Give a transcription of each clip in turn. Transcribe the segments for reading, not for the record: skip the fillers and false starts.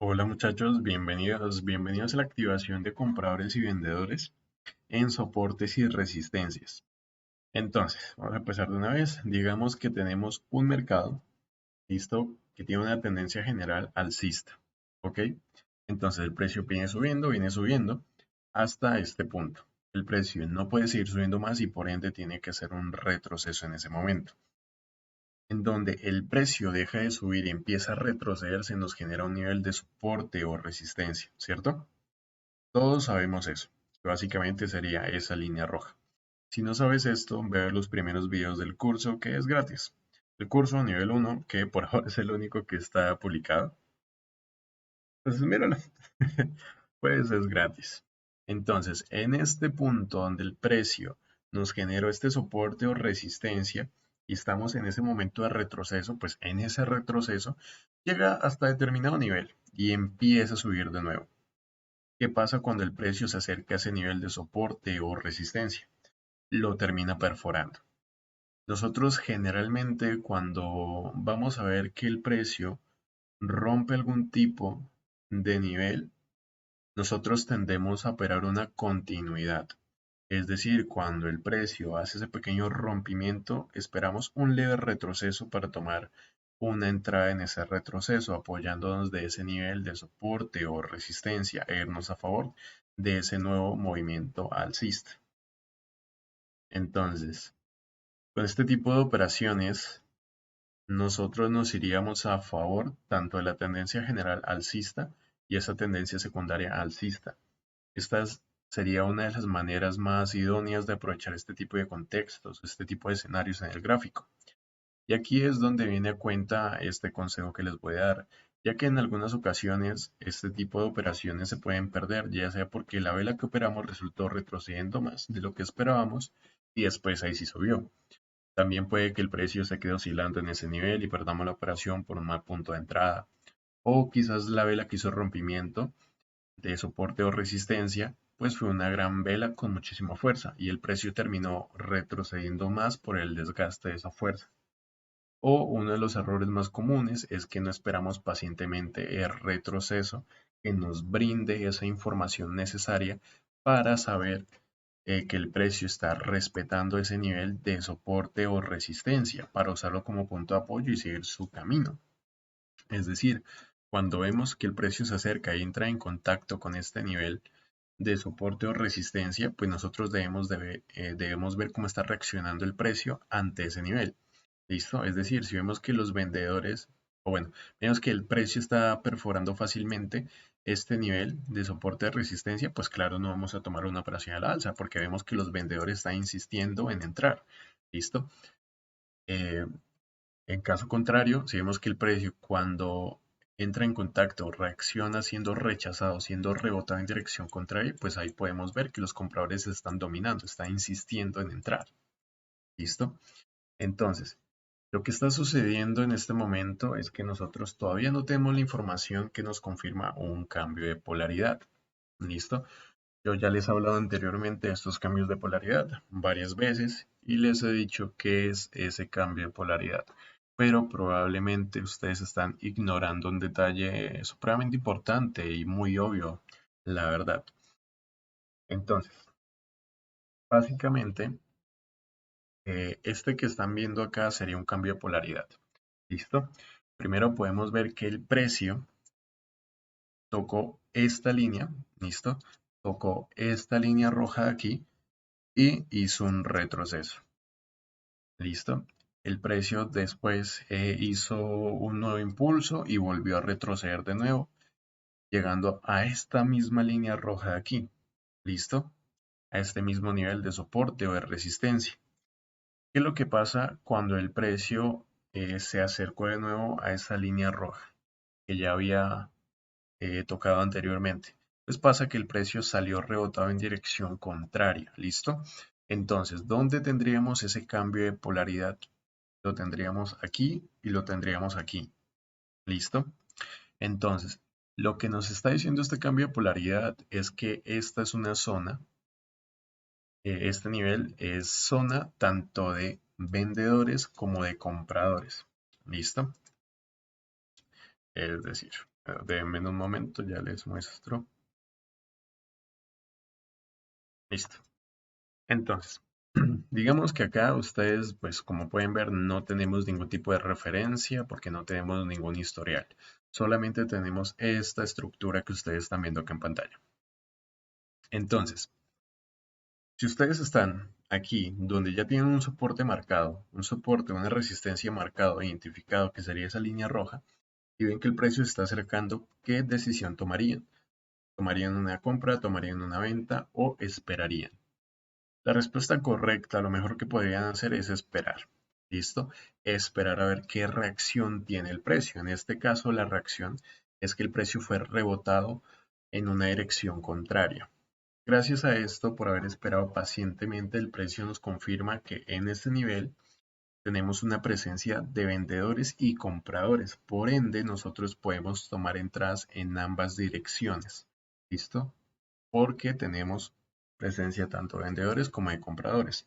Hola muchachos, bienvenidos a la activación de compradores y vendedores en soportes y resistencias. Entonces, vamos a empezar de una vez. Digamos que tenemos un mercado, listo, que tiene una tendencia general alcista, ¿ok? Entonces el precio viene subiendo hasta este punto. El precio no puede seguir subiendo más y por ende tiene que hacer un retroceso en ese momento. En donde el precio deja de subir y empieza a retroceder, se nos genera un nivel de soporte o resistencia, ¿cierto? Todos sabemos eso. Básicamente sería esa línea roja. Si no sabes esto, ve a ver los primeros videos del curso que es gratis. El curso nivel 1, que por ahora es el único que está publicado. Entonces, míralo. Pues es gratis. Entonces, en este punto donde el precio nos generó este soporte o resistencia y estamos en ese momento de retroceso, pues en ese retroceso llega hasta determinado nivel y empieza a subir de nuevo. ¿Qué pasa cuando el precio se acerca a ese nivel de soporte o resistencia? Lo termina perforando. Nosotros generalmente cuando vamos a ver que el precio rompe algún tipo de nivel, nosotros tendemos a operar una continuidad. Es decir, cuando el precio hace ese pequeño rompimiento, esperamos un leve retroceso para tomar una entrada en ese retroceso, apoyándonos de ese nivel de soporte o resistencia e irnos a favor de ese nuevo movimiento alcista. Entonces, con este tipo de operaciones, nosotros nos iríamos a favor tanto de la tendencia general alcista y esa tendencia secundaria alcista. Esta sería una de las maneras más idóneas de aprovechar este tipo de contextos, este tipo de escenarios en el gráfico. Y aquí es donde viene a cuenta este consejo que les voy a dar, ya que en algunas ocasiones este tipo de operaciones se pueden perder, ya sea porque la vela que operamos resultó retrocediendo más de lo que esperábamos y después ahí sí subió. También puede que el precio se quede oscilando en ese nivel y perdamos la operación por un mal punto de entrada. O quizás la vela que hizo rompimiento de soporte o resistencia, pues fue una gran vela con muchísima fuerza y el precio terminó retrocediendo más por el desgaste de esa fuerza. O uno de los errores más comunes es que no esperamos pacientemente el retroceso que nos brinde esa información necesaria para saber que el precio está respetando ese nivel de soporte o resistencia para usarlo como punto de apoyo y seguir su camino. Es decir, cuando vemos que el precio se acerca y entra en contacto con este nivel de soporte o resistencia, pues nosotros debemos ver cómo está reaccionando el precio ante ese nivel. ¿Listo? Es decir, si vemos que los vendedores, o bueno, vemos que el precio está perforando fácilmente este nivel de soporte de resistencia, pues claro, no vamos a tomar una operación a la alza porque vemos que los vendedores están insistiendo en entrar. ¿Listo? Eh, en caso contrario, si vemos que el precio cuando entra en contacto reacciona siendo rechazado, siendo rebotado en dirección contraria, pues ahí podemos ver que los compradores están dominando, están insistiendo en entrar. ¿Listo? Entonces, lo que está sucediendo en este momento es que nosotros todavía no tenemos la información que nos confirma un cambio de polaridad. ¿Listo? Yo ya les he hablado anteriormente de estos cambios de polaridad varias veces y les he dicho qué es ese cambio de polaridad. Pero probablemente ustedes están ignorando un detalle supremamente importante y muy obvio, la verdad. Entonces, básicamente, este que están viendo acá sería un cambio de polaridad. ¿Listo? Primero podemos ver que el precio tocó esta línea, ¿listo? Tocó esta línea roja de aquí y hizo un retroceso. ¿Listo? El precio después hizo un nuevo impulso y volvió a retroceder de nuevo, llegando a esta misma línea roja de aquí. ¿Listo? A este mismo nivel de soporte o de resistencia. ¿Qué es lo que pasa cuando el precio se acercó de nuevo a esa línea roja que ya había tocado anteriormente? Pues pasa que el precio salió rebotado en dirección contraria, ¿listo? Entonces, ¿dónde tendríamos ese cambio de polaridad? Lo tendríamos aquí y lo tendríamos aquí, ¿listo? Entonces, lo que nos está diciendo este cambio de polaridad es que esta es una zona, este nivel es zona tanto de vendedores como de compradores, ¿listo? Es decir, Denme un momento, ya les muestro. Listo. Entonces, digamos que acá ustedes, pues como pueden ver, no tenemos ningún tipo de referencia porque no tenemos ningún historial. Solamente tenemos esta estructura que ustedes están viendo acá en pantalla. Entonces, si ustedes están aquí, donde ya tienen un soporte marcado, un soporte, una resistencia marcado, identificado, que sería esa línea roja, y ven que el precio se está acercando, ¿qué decisión tomarían? ¿Tomarían una compra, tomarían una venta o esperarían? La respuesta correcta, lo mejor que podrían hacer es esperar. ¿Listo? Esperar a ver qué reacción tiene el precio. En este caso, la reacción es que el precio fue rebotado en una dirección contraria. Gracias a esto, por haber esperado pacientemente, el precio nos confirma que en este nivel tenemos una presencia de vendedores y compradores. Por ende, nosotros podemos tomar entradas en ambas direcciones. ¿Listo? Porque tenemos presencia tanto de vendedores como de compradores.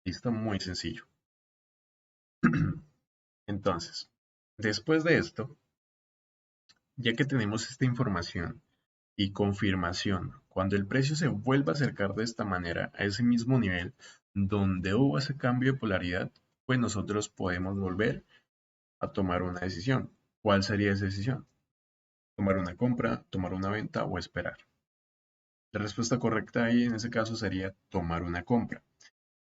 ¿Listo? Muy sencillo. Entonces, después de esto, ya que tenemos esta información y confirmación, cuando el precio se vuelva a acercar de esta manera a ese mismo nivel donde hubo ese cambio de polaridad, pues nosotros podemos volver a tomar una decisión. ¿Cuál sería esa decisión? Tomar una compra, tomar una venta o esperar. La respuesta correcta ahí en ese caso sería tomar una compra,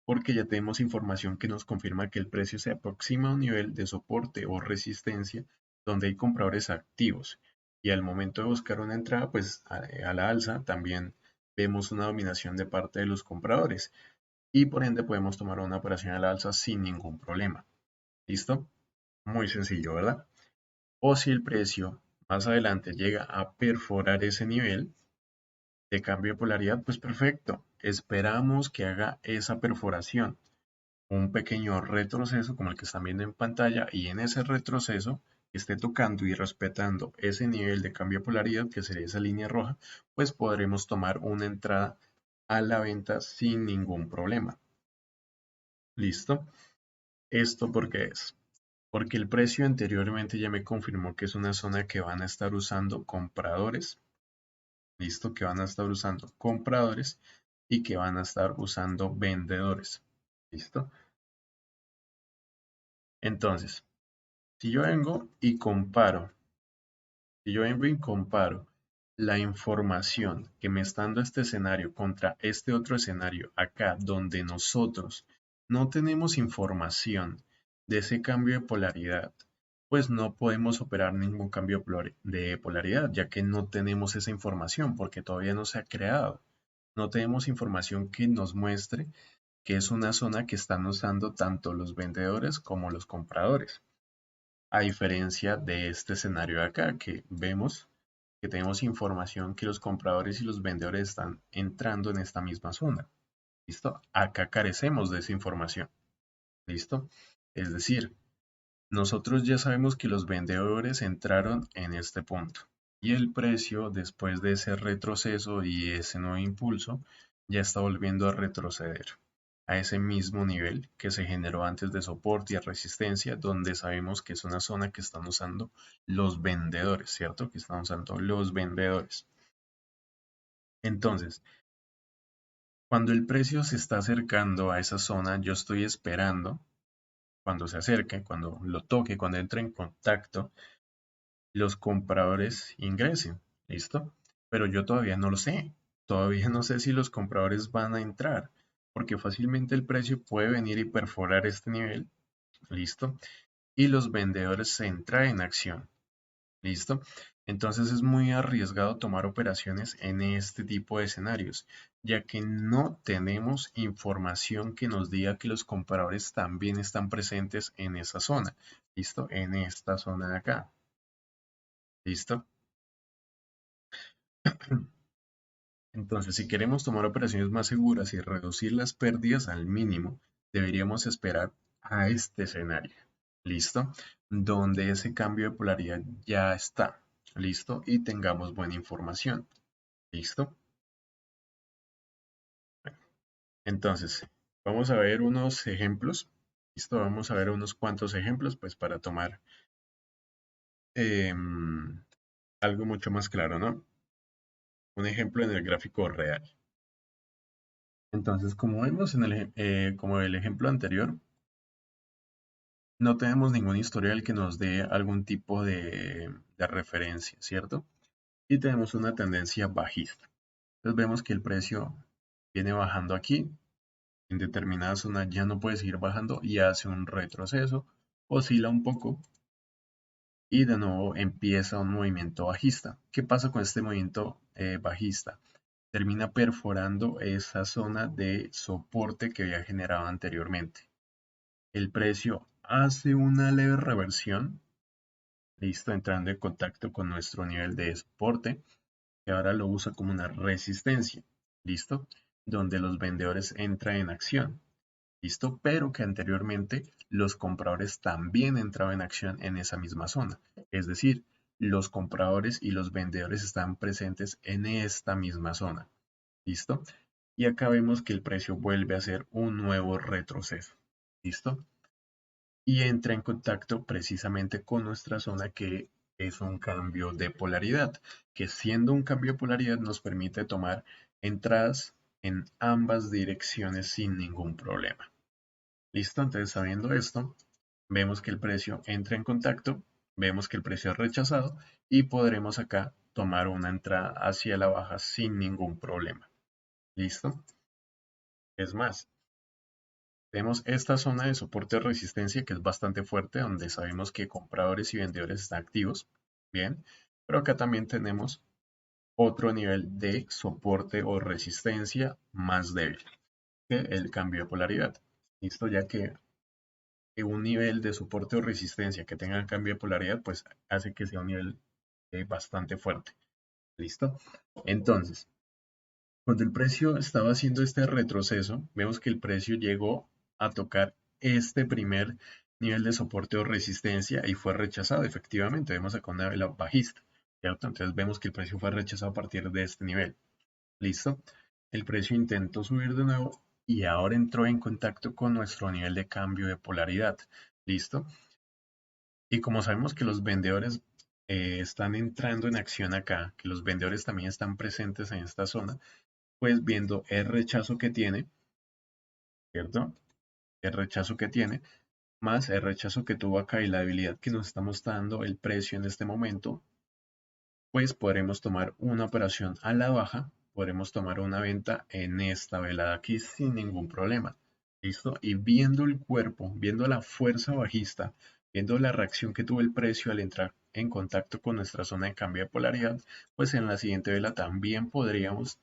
porque ya tenemos información que nos confirma que el precio se aproxima a un nivel de soporte o resistencia donde hay compradores activos. Y al momento de buscar una entrada, pues a la alza también vemos una dominación de parte de los compradores y por ende podemos tomar una operación a la alza sin ningún problema. ¿Listo? Muy sencillo, ¿verdad? O si el precio más adelante llega a perforar ese nivel de cambio de polaridad, pues perfecto. Esperamos que haga esa perforación, un pequeño retroceso como el que están viendo en pantalla, y en ese retroceso que esté tocando y respetando ese nivel de cambio de polaridad, que sería esa línea roja, pues podremos tomar una entrada a la venta sin ningún problema. ¿Listo? ¿Esto por qué es? Porque el precio anteriormente ya me confirmó que es una zona que van a estar usando compradores. ¿Listo? Que van a estar usando compradores y que van a estar usando vendedores. ¿Listo? Entonces, si yo vengo y comparo, si yo vengo y comparo la información que me está dando este escenario contra este otro escenario acá, donde nosotros no tenemos información de ese cambio de polaridad, pues no podemos operar ningún cambio de polaridad, ya que no tenemos esa información porque todavía no se ha creado. No tenemos información que nos muestre que es una zona que están usando tanto los vendedores como los compradores. A diferencia de este escenario de acá, que vemos que tenemos información que los compradores y los vendedores están entrando en esta misma zona. ¿Listo? Acá carecemos de esa información. ¿Listo? Es decir, nosotros ya sabemos que los vendedores entraron en este punto y el precio, después de ese retroceso y ese nuevo impulso, ya está volviendo a retroceder a ese mismo nivel que se generó antes de soporte y resistencia, donde sabemos que es una zona que están usando los vendedores, ¿cierto? Que están usando los vendedores. Entonces, cuando el precio se está acercando a esa zona, yo estoy esperando cuando se acerque, cuando lo toque, cuando entre en contacto, los compradores ingresen, ¿listo? Pero yo todavía no lo sé. Todavía no sé si los compradores van a entrar, porque fácilmente el precio puede venir y perforar este nivel, ¿listo? Y los vendedores se entran en acción, ¿listo? Entonces es muy arriesgado tomar operaciones en este tipo de escenarios, ya que no tenemos información que nos diga que los compradores también están presentes en esa zona, ¿listo? En esta zona de acá, ¿listo? Entonces, si queremos tomar operaciones más seguras y reducir las pérdidas al mínimo, deberíamos esperar a este escenario. ¿Listo? Donde ese cambio de polaridad ya está. ¿Listo? Y tengamos buena información. ¿Listo? Entonces, vamos a ver unos ejemplos. ¿Listo? Vamos a ver unos cuantos ejemplos, pues para tomar algo mucho más claro, ¿no? Un ejemplo en el gráfico real. Entonces, como vemos en como el ejemplo anterior, no tenemos ningún historial que nos dé algún tipo de referencia, ¿cierto? Y tenemos una tendencia bajista. Entonces vemos que el precio viene bajando aquí, en determinada zona ya no puede seguir bajando y hace un retroceso, oscila un poco y de nuevo empieza un movimiento bajista. ¿Qué pasa con este movimiento bajista? Termina perforando esa zona de soporte que había generado anteriormente. El precio hace una leve reversión, listo, entrando en contacto con nuestro nivel de soporte, que ahora lo usa como una resistencia, listo, donde los vendedores entran en acción, listo, pero que anteriormente los compradores también entraban en acción en esa misma zona, es decir, los compradores y los vendedores están presentes en esta misma zona, listo, y acá vemos que el precio vuelve a hacer un nuevo retroceso, listo, y entra en contacto precisamente con nuestra zona que es un cambio de polaridad, que siendo un cambio de polaridad nos permite tomar entradas en ambas direcciones sin ningún problema. Listo, entonces sabiendo esto, vemos que el precio entra en contacto, vemos que el precio es rechazado y podremos acá tomar una entrada hacia la baja sin ningún problema. ¿Listo? Es más, tenemos esta zona de soporte de resistencia que es bastante fuerte, donde sabemos que compradores y vendedores están activos. Bien, pero acá también tenemos otro nivel de soporte o resistencia más débil que el cambio de polaridad. Listo, ya que un nivel de soporte o resistencia que tenga cambio de polaridad, pues hace que sea un nivel bastante fuerte. ¿Listo? Entonces, cuando el precio estaba haciendo este retroceso, vemos que el precio llegó a tocar este primer nivel de soporte o resistencia y fue rechazado. Efectivamente, vemos acá una vela bajista, ¿cierto? Entonces vemos que el precio fue rechazado a partir de este nivel. ¿Listo? El precio intentó subir de nuevo y ahora entró en contacto con nuestro nivel de cambio de polaridad. ¿Listo? Y como sabemos que los vendedores están entrando en acción acá, que los vendedores también están presentes en esta zona, pues viendo el rechazo que tiene, ¿cierto? El rechazo que tiene, más el rechazo que tuvo acá y la debilidad que nos está mostrando el precio en este momento, pues podremos tomar una operación a la baja, podremos tomar una venta en esta vela de aquí sin ningún problema. ¿Listo? Y viendo el cuerpo, viendo la fuerza bajista, viendo la reacción que tuvo el precio al entrar en contacto con nuestra zona de cambio de polaridad, pues en la siguiente vela también podríamos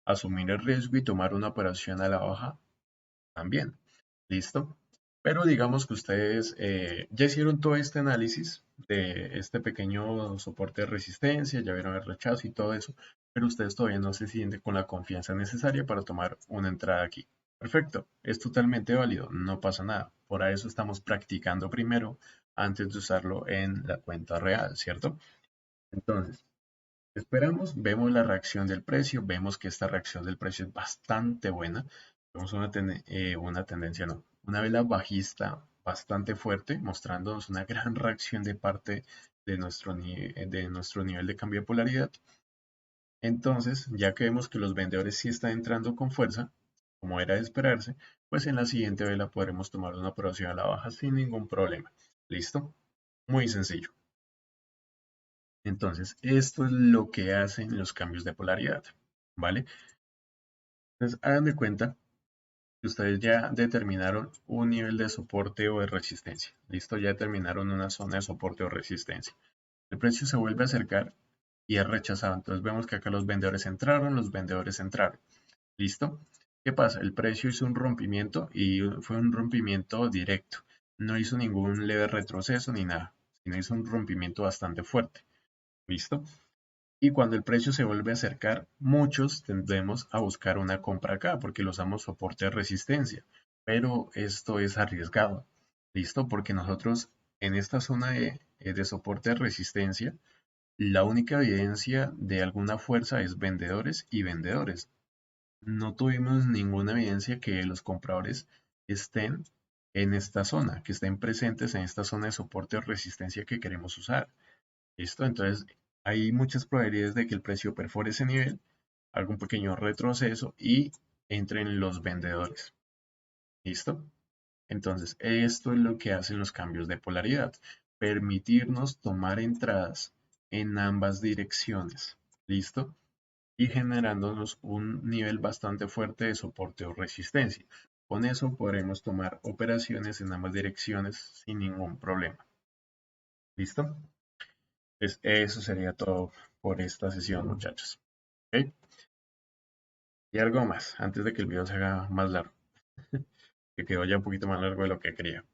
asumir el riesgo y tomar una operación a la baja también. ¿Listo? Pero digamos que ustedes ya hicieron todo este análisis de este pequeño soporte de resistencia, ya vieron el rechazo y todo eso, pero ustedes todavía no se sienten con la confianza necesaria para tomar una entrada aquí. Perfecto, es totalmente válido, no pasa nada. Por eso estamos practicando primero antes de usarlo en la cuenta real, ¿cierto? Entonces, esperamos, vemos la reacción del precio, vemos que esta reacción del precio es bastante buena. Vemos una tendencia, no, una vela bajista bastante fuerte, mostrándonos una gran reacción de parte de nuestro nivel de cambio de polaridad. Entonces, ya que vemos que los vendedores sí están entrando con fuerza, como era de esperarse, pues en la siguiente vela podremos tomar una operación a la baja sin ningún problema. ¿Listo? Muy sencillo. Entonces, esto es lo que hacen los cambios de polaridad, ¿vale? Entonces, hagan de cuenta que ustedes ya determinaron un nivel de soporte o de resistencia. ¿Listo? Ya determinaron una zona de soporte o resistencia. El precio se vuelve a acercar y es rechazado. Entonces, vemos que acá los vendedores entraron, los vendedores entraron. ¿Listo? ¿Qué pasa? El precio hizo un rompimiento y fue un rompimiento directo. No hizo ningún leve retroceso ni nada, sino hizo un rompimiento bastante fuerte. ¿Listo? Y cuando el precio se vuelve a acercar, muchos tendemos a buscar una compra acá porque lo usamos soporte de resistencia. Pero esto es arriesgado. ¿Listo? Porque nosotros en esta zona de soporte de resistencia, la única evidencia de alguna fuerza es vendedores y vendedores. No tuvimos ninguna evidencia que los compradores estén en esta zona, que estén presentes en esta zona de soporte o resistencia que queremos usar. ¿Listo? Entonces, Hay muchas probabilidades de que el precio perfore ese nivel, haga un pequeño retroceso y entren los vendedores. ¿Listo? Entonces, esto es lo que hacen los cambios de polaridad, permitirnos tomar entradas en ambas direcciones. ¿Listo? Y generándonos un nivel bastante fuerte de soporte o resistencia. Con eso podremos tomar operaciones en ambas direcciones sin ningún problema. ¿Listo? Pues eso sería todo por esta sesión, muchachos. ¿Ok? Y algo más, antes de que el video se haga más largo, que quedó ya un poquito más largo de lo que quería.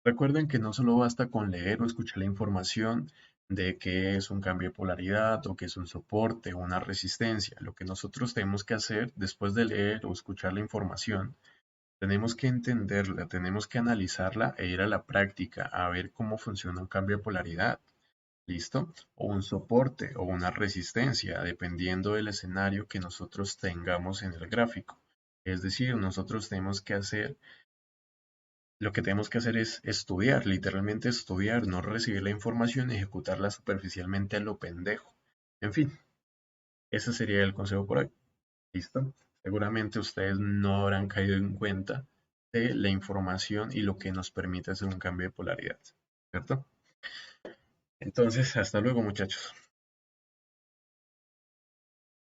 Recuerden que no solo basta con leer o escuchar la información de qué es un cambio de polaridad o qué es un soporte o una resistencia. Lo que nosotros tenemos que hacer después de leer o escuchar la información, tenemos que entenderla, tenemos que analizarla e ir a la práctica a ver cómo funciona un cambio de polaridad. ¿Listo? O un soporte o una resistencia, dependiendo del escenario que nosotros tengamos en el gráfico. Es decir, nosotros tenemos que hacer, lo que tenemos que hacer es estudiar, literalmente estudiar, no recibir la información y ejecutarla superficialmente a lo pendejo. En fin, ese sería el consejo por hoy. ¿Listo? Seguramente ustedes no habrán caído en cuenta de la información y lo que nos permite hacer un cambio de polaridad, ¿cierto? Entonces, hasta luego, muchachos.